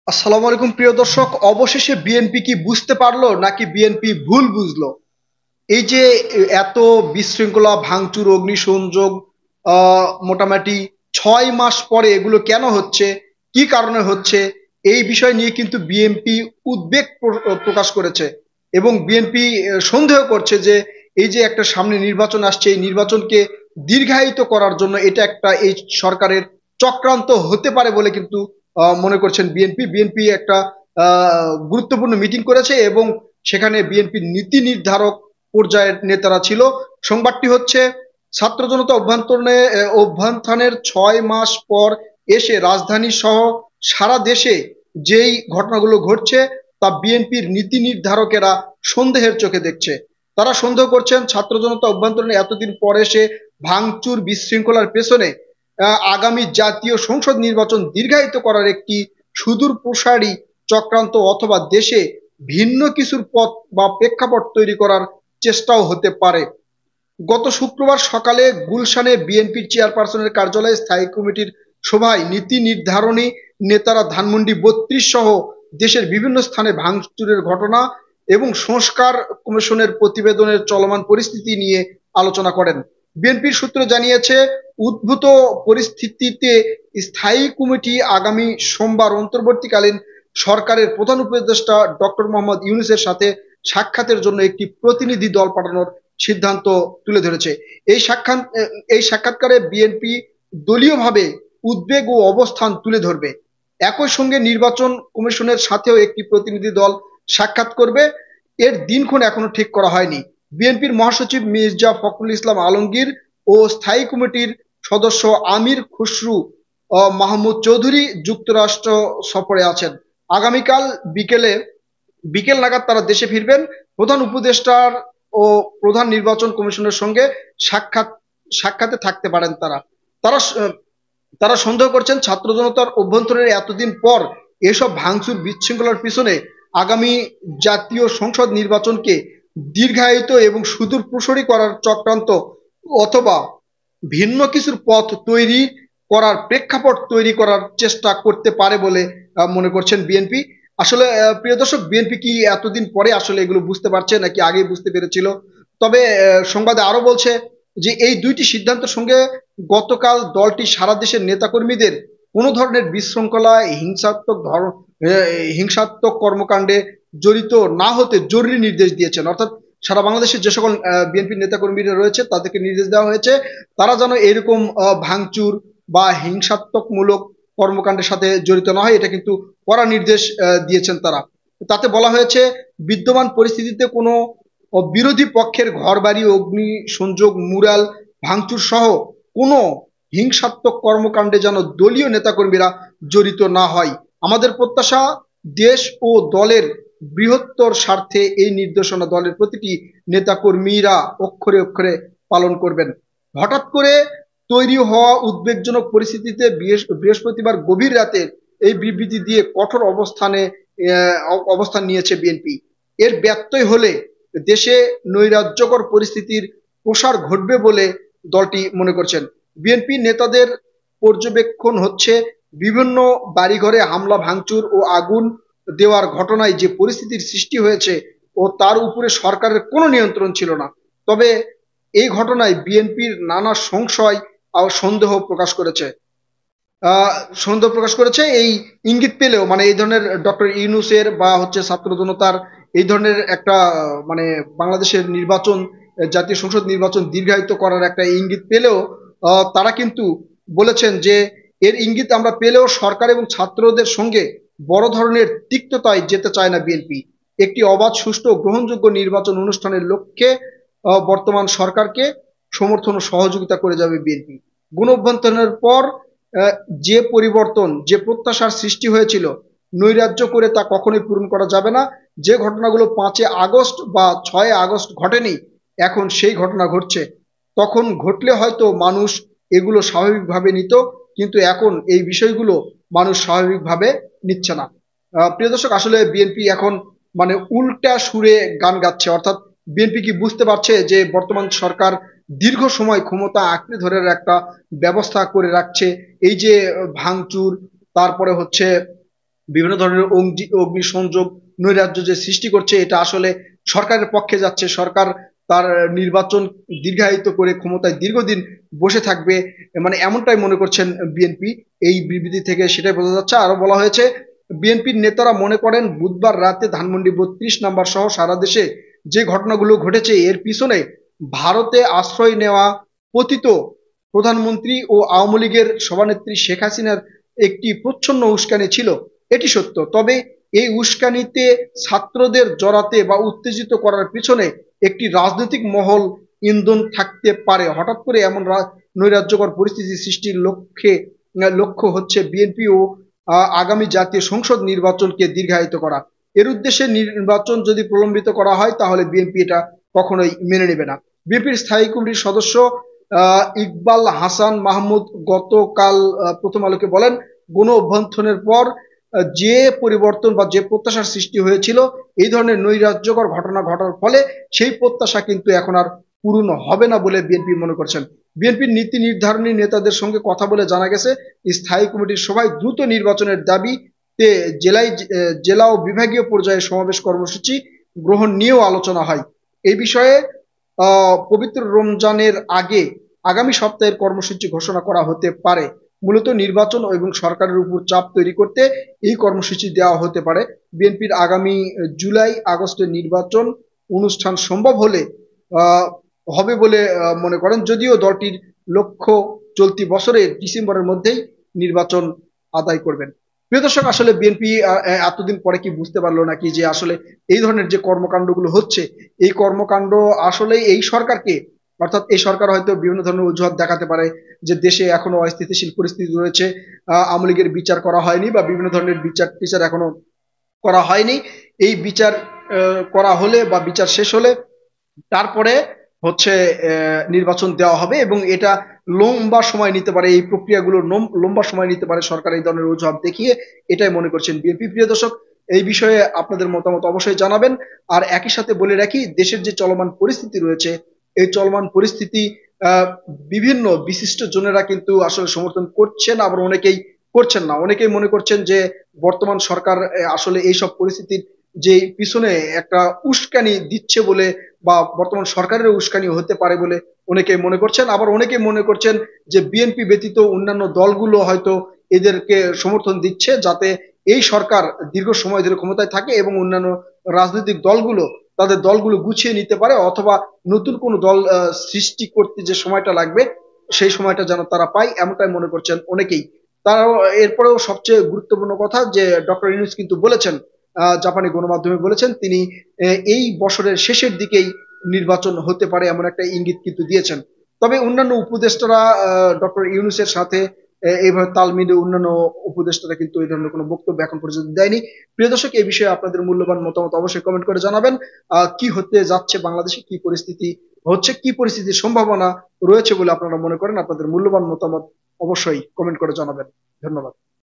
আসসালামু আলাইকুম প্রিয় দর্শক। অবশেষে বিএনপি কি বুঝতে পারলো নাকি বিএনপি ভুল বুঝলো? এই যে এত বিশৃঙ্খলা, ভাঙচুর, অগ্নিসংযোগ মোটামুটি 6 মাস পরে এগুলো কেন হচ্ছে, কি কারণে হচ্ছে, এই বিষয় নিয়ে কিন্তু বিএনপি উদ্বেগ প্রকাশ করেছে। এবং বিএনপি সন্দেহ করছে যে এই যে একটা সামনে নির্বাচন আসছে, এই নির্বাচনকে দীর্ঘায়িত করার জন্য এটা একটা এই সরকারের চক্রান্ত হতে পারে বলে কিন্তু মনে করছেন বিএনপি। বিএনপি একটা গুরুত্বপূর্ণ মিটিং করেছে এবং সেখানে বিএনপির নীতি নির্ধারক পর্যায়ের নেতারা ছিল। সংবাদটি হচ্ছে, ছাত্র জনতা অভ্যুত্থানের 6 মাস পর এসে রাজধানী সহ সারা দেশে যেই ঘটনাগুলো ঘটছে তা বিএনপির নীতি নির্ধারকেরা সন্দেহের চোখে দেখছে। তারা সন্দেহ করছেন ছাত্র জনতা অভ্যুত্থানে এতদিন পর এসে ভাঙচুর, বিশৃঙ্খলার পেছনে আগামী জাতীয় সংসদ নির্বাচন দীর্ঘায়িত করার একটি সুদূর প্রসারী চক্রান্ত অথবা দেশে ভিন্ন কিছুর পথ বা প্রেক্ষাপট তৈরি করার চেষ্টাও হতে পারে। গত শুক্রবার সকালে গুলশানে বিএনপির চেয়ারপারসনের কার্যালয়ে স্থায়ী কমিটির সভায় নীতি নির্ধারণী নেতারা ধানমন্ডি 32 সহ দেশের বিভিন্ন স্থানে ভাঙচুরের ঘটনা এবং সংস্কার কমিশনের প্রতিবেদনের চলমান পরিস্থিতি নিয়ে আলোচনা করেন। বিএনপির সূত্র জানিয়েছে, উদ্ভূত পরিস্থিতিতে স্থায়ী কমিটি আগামী সোমবার অন্তর্বর্তীকালীন সরকারের প্রধান উপদেষ্টা ডক্টর মোহাম্মদ ইউনূসের সাথে সাক্ষাতের জন্য একটি প্রতিনিধি দল পাঠানোর সিদ্ধান্ত তুলে ধরেছে। এই সাক্ষাৎকারে বিএনপি দলীয়ভাবে উদ্বেগ ও অবস্থান তুলে ধরবে। একই সঙ্গে নির্বাচন কমিশনের সাথেও একটি প্রতিনিধি দল সাক্ষাৎ করবে। এর দিনক্ষণ এখনো ঠিক করা হয়নি। বিএনপির মহাসচিব মির্জা ফখরুল ইসলাম আলমগীর ও স্থায়ী কমিটির সদস্য আমির খুসরু মাহমুদ চৌধুরী যুক্তরাষ্ট্র সফরে আছেন। আগামীকাল বিকেল নাগাদ তারা দেশে ফিরবেন। প্রধান উপদেষ্টার ও প্রধান নির্বাচন কমিশনের সঙ্গে সাক্ষাতে থাকতে পারেন তারা। তারা তারা সন্দেহ করছেন ছাত্র জনতার অভ্যন্তরের এতদিন পর এসব ভাঙচুর, বিশৃঙ্খলার পিছনে আগামী জাতীয় সংসদ নির্বাচনকে দীর্ঘায়িত এবং সুদূর প্রসারী করার চক্রান্ত অথবা ভিন্ন কিছুর পথ তৈরি করার প্রেক্ষাপট তৈরি করার চেষ্টা করতে পারে বলে মনে করছেন বিএনপি। আসলে প্রিয় দর্শক, বিএনপি কি এতদিন পরে আসলে এগুলো বুঝতে পারছে নাকি আগেই বুঝতে পেরেছিল? তবে সংবাদে আরো বলছে যে এই দুইটি সিদ্ধান্তের সঙ্গে গতকাল দলটি সারা দেশের নেতাকর্মীদের কোনো ধরনের বিশৃঙ্খলা, হিংসাত্মক কর্মকাণ্ডে জড়িত না হতে জরুরি নির্দেশ দিয়েছেন। অর্থাৎ সারা বাংলাদেশের যে সকল বিএনপির নেতাকর্মীরা রয়েছে তাদেরকে নির্দেশ দেওয়া হয়েছে তারা যেন এরকম ভাঙচুর বা হিংসাত্মকমূলক কর্মকাণ্ডের সাথে জড়িত না হয়, এটা কিন্তু কড়া নির্দেশ দিয়েছেন তারা। তাতে বলা হয়েছে, বিদ্যমান পরিস্থিতিতে কোনো বিরোধী পক্ষের ঘরবাড়ি, অগ্নি সংযোগ, মুরাল ভাঙচুর সহ কোনো হিংসাত্মক কর্মকাণ্ডে যেন দলীয় নেতাকর্মীরা জড়িত না হয়। আমাদের প্রত্যাশা, দেশ ও দলের বৃহত্তর স্বার্থে এই নির্দেশনা দলের প্রতিটি নেতাকর্মীরা অক্ষরে অক্ষরে পালন করবেন। হঠাৎ করে তৈরি হওয়া উদ্বেগজনক পরিস্থিতিতে বৃহস্পতিবার গভীর রাতে এই বিবৃতি দিয়ে কঠোর অবস্থান নিয়েছে বিএনপি। এর ব্যত্যয় হলে দেশে নৈরাজ্যকর পরিস্থিতির প্রসার ঘটবে বলে দলটি মনে করছেন। বিএনপি নেতাদের পর্যবেক্ষণ হচ্ছে, বিভিন্ন বাড়িঘরে হামলা, ভাঙচুর ও আগুন দেওয়ার ঘটনায় যে পরিস্থিতির সৃষ্টি হয়েছে ও তার উপরে সরকারের কোনো নিয়ন্ত্রণ ছিল না। তবে এই ঘটনায় বিএনপির নানা সংশয় ও সন্দেহ প্রকাশ করেছে। এই ইঙ্গিত পেলেও, মানে এই ধরনের ডক্টর ইউনূসের বা হচ্ছে ছাত্র জনতার এই ধরনের একটা মানে বাংলাদেশের নির্বাচন, জাতীয় সংসদ নির্বাচন দীর্ঘায়িত করার একটা ইঙ্গিত পেলেও তারা কিন্তু বলেছেন যে এর ইঙ্গিত আমরা পেলেও সরকার এবং ছাত্রদের সঙ্গে বড় ধরনের তিক্ততায় যেতে চায় না বিএনপি। একটি অবাধ, সুষ্ঠু ও গ্রহণযোগ্য নির্বাচন অনুষ্ঠানের লক্ষ্যে বর্তমান সরকারকে সমর্থন ও সহযোগিতা করে যাবে বিএনপি। গণ অভ্যুত্থানের পর যে পরিবর্তন, যে প্রত্যাশার সৃষ্টি হয়েছিল, নৈরাজ্য করে তা কখনোই পূরণ করা যাবে না। যে ঘটনাগুলো 5 আগস্ট বা 6 আগস্ট ঘটেনি, এখন সেই ঘটনা ঘটছে। তখন ঘটলে হয়তো মানুষ এগুলো স্বাভাবিকভাবে নিত, কিন্তু এখন এই বিষয়গুলো মানুষ স্বাভাবিকভাবে নিচ্ছে না। প্রিয় দর্শক, আসলে বিএনপি এখন মানে উল্টা সুরে গান গাচ্ছে। অর্থাৎ বিএনপি কি বুঝতে পারছে যে বর্তমান সরকার দীর্ঘ সময় ক্ষমতা আঁকড়ে ধরে একটা ব্যবস্থা করে রাখছে? এই যে ভাঙচুর, তারপরে হচ্ছে বিভিন্ন ধরনের অগ্নিসংযোগ নৈরাজ্য যে সৃষ্টি করছে, এটা আসলে সরকারের পক্ষে যাচ্ছে। সরকার তার নির্বাচন দীর্ঘায়িত করে ক্ষমতায় দীর্ঘদিন বসে থাকবে, মানে এমনটাই মনে করছেন বিএনপি। এই বিবৃতি থেকে সেটাই বোঝা যাচ্ছে। আরো বলা হয়েছে, বিএনপির নেতারা মনে করেন বুধবার রাতে ধানমন্ডি ৩২ নম্বর সহ সারা দেশে যে ঘটনাগুলো ঘটেছে এর পিছনে ভারতে আশ্রয় নেওয়া পতিত প্রধানমন্ত্রী ও আওয়ামী লীগের সভানেত্রী শেখ হাসিনার একটি প্রচ্ছন্ন উস্কানি ছিল। এটি সত্য, তবে এই উস্কানিতে ছাত্রদের জড়াতে বা উত্তেজিত করার পিছনে একটি রাজনৈতিক মহল ইন্ধন থাকতে পারে। হঠাৎ করে এমন নৈরাজ্যকর পরিস্থিতি সৃষ্টির লক্ষ্য হচ্ছে বিএনপি ও আগামী জাতীয় সংসদ নির্বাচনকে দীর্ঘায়িত করা। এর উদ্দেশ্যে নির্বাচন যদি প্রলম্বিত করা হয় তাহলে বিএনপি এটা কখনোই মেনে নেবে না। বিএনপির স্থায়ী কমিটির সদস্য ইকবাল হাসান মাহমুদ গতকাল প্রথম আলোকে বলেন, গণ অভ্যুত্থানের পর যে পরিবর্তন বা যে প্রত্যাশার সৃষ্টি হয়েছিল এই ধরনের নৈরাজ্যকর ঘটনা ঘটার ফলে সেই প্রত্যাশা কিন্তু এখন আর পূরণ হবে না বলে বিএনপি মনে করছেন। বিএনপির নীতি নির্ধারণী নেতাদের সঙ্গে কথা বলে জানা গেছে, স্থায়ী কমিটির সভায় দ্রুত নির্বাচনের দাবিতে জেলা ও বিভাগীয় পর্যায়ে সমাবেশ কর্মসূচি গ্রহণ নিয়েও আলোচনা হয়। এই বিষয়ে পবিত্র রমজানের আগে আগামী সপ্তাহের কর্মসূচি ঘোষণা করা হতে পারে। মূলত নির্বাচন এবং সরকারের উপর চাপ তৈরি করতে এই কর্মসূচি দেওয়া হতে পারে। বিএনপির আগামী জুলাই আগস্টের নির্বাচন অনুষ্ঠান সম্ভব হলে হবে বলে মনে করেন, যদিও দলটির লক্ষ্য চলতি বছরের ডিসেম্বরের মধ্যেই নির্বাচন আদায় করবেন। প্রিয় দর্শক, আসলে বিএনপি এতদিন পরে কি বুঝতে পারলো নাকি যে আসলে এই ধরনের যে কর্মকাণ্ডগুলো হচ্ছে, এই কর্মকাণ্ড আসলে এই সরকারকে, অর্থাৎ এই সরকার হয়তো বিভিন্ন ধরনের অজুহাত দেখাতে পারে যে দেশে এখনো অস্থিতিশীল পরিস্থিতি রয়েছে, আওয়ামী লীগের বিচার করা হয়নি বা বিভিন্ন ধরনের বিচার টিচার এখনো করা হয়নি। এই বিচার করা হলে বা বিচার শেষ হলে তারপরে হচ্ছে নির্বাচন দেওয়া হবে এবং এটা লম্বা সময় নিতে পারে, এই প্রক্রিয়াগুলো লম্বা সময় নিতে পারে সরকার এই ধরনের অজুহাত দেখিয়ে, এটাই মনে করছেন বিএনপি। প্রিয় দর্শক, এই বিষয়ে আপনাদের মতামত অবশ্যই জানাবেন। আর একই সাথে বলে রাখি, দেশের যে চলমান পরিস্থিতি রয়েছে এই চলমান পরিস্থিতি বিভিন্ন বিশিষ্ট জনেরা কিন্তু আসলে সমর্থন করছেন, আবার অনেকেই করছেন না। অনেকেই মনে করছেন যে বর্তমান সরকার আসলে এইসব পরিস্থিতির যে পিছনে একটা উস্কানি দিচ্ছে বলে বা বর্তমান সরকারের উস্কানি হতে পারে বলে অনেকে মনে করছেন। আবার অনেকে মনে করছেন যে বিএনপি ব্যতীত অন্যান্য দলগুলো হয়তো এদেরকে সমর্থন দিচ্ছে যাতে এই সরকার দীর্ঘ সময় ধরে ক্ষমতায় থাকে এবং অন্যান্য রাজনৈতিক দলগুলো তাদের দলগুলো গুছিয়ে নিতে পারে, অথবা নতুন কোনো দল সৃষ্টি করতে যে সময়টা লাগবে সেই সময়টা যেন তারা পায়, এমনটাই মনে করছেন অনেকেই। তারাও এরপরেও সবচেয়ে গুরুত্বপূর্ণ কথা যে ডক্টর ইউনূস কিন্তু বলেছেন, জাপানি গণমাধ্যমে বলেছেন তিনি এই বছরের শেষের দিকেই নির্বাচন হতে পারে এমন একটা ইঙ্গিত কিন্তু দিয়েছেন। তবে অন্যান্য উপদেষ্টারা ডক্টর ইউনূসের সাথে এইভাবে তাল মিলিয়ে অন্যান্য উপদেষ্টারা কিন্তু এই ধরনের কোনো বক্তব্য এখন পর্যন্ত দেয়নি। প্রিয় দর্শক, এই বিষয়ে আপনাদের মূল্যবান মতামত অবশ্যই কমেন্ট করে জানাবেন। কি হতে যাচ্ছে বাংলাদেশে, কি পরিস্থিতি হচ্ছে, কি পরিস্থিতির সম্ভাবনা রয়েছে বলে আপনারা মনে করেন, আপনাদের মূল্যবান মতামত অবশ্যই কমেন্ট করে জানাবেন। ধন্যবাদ।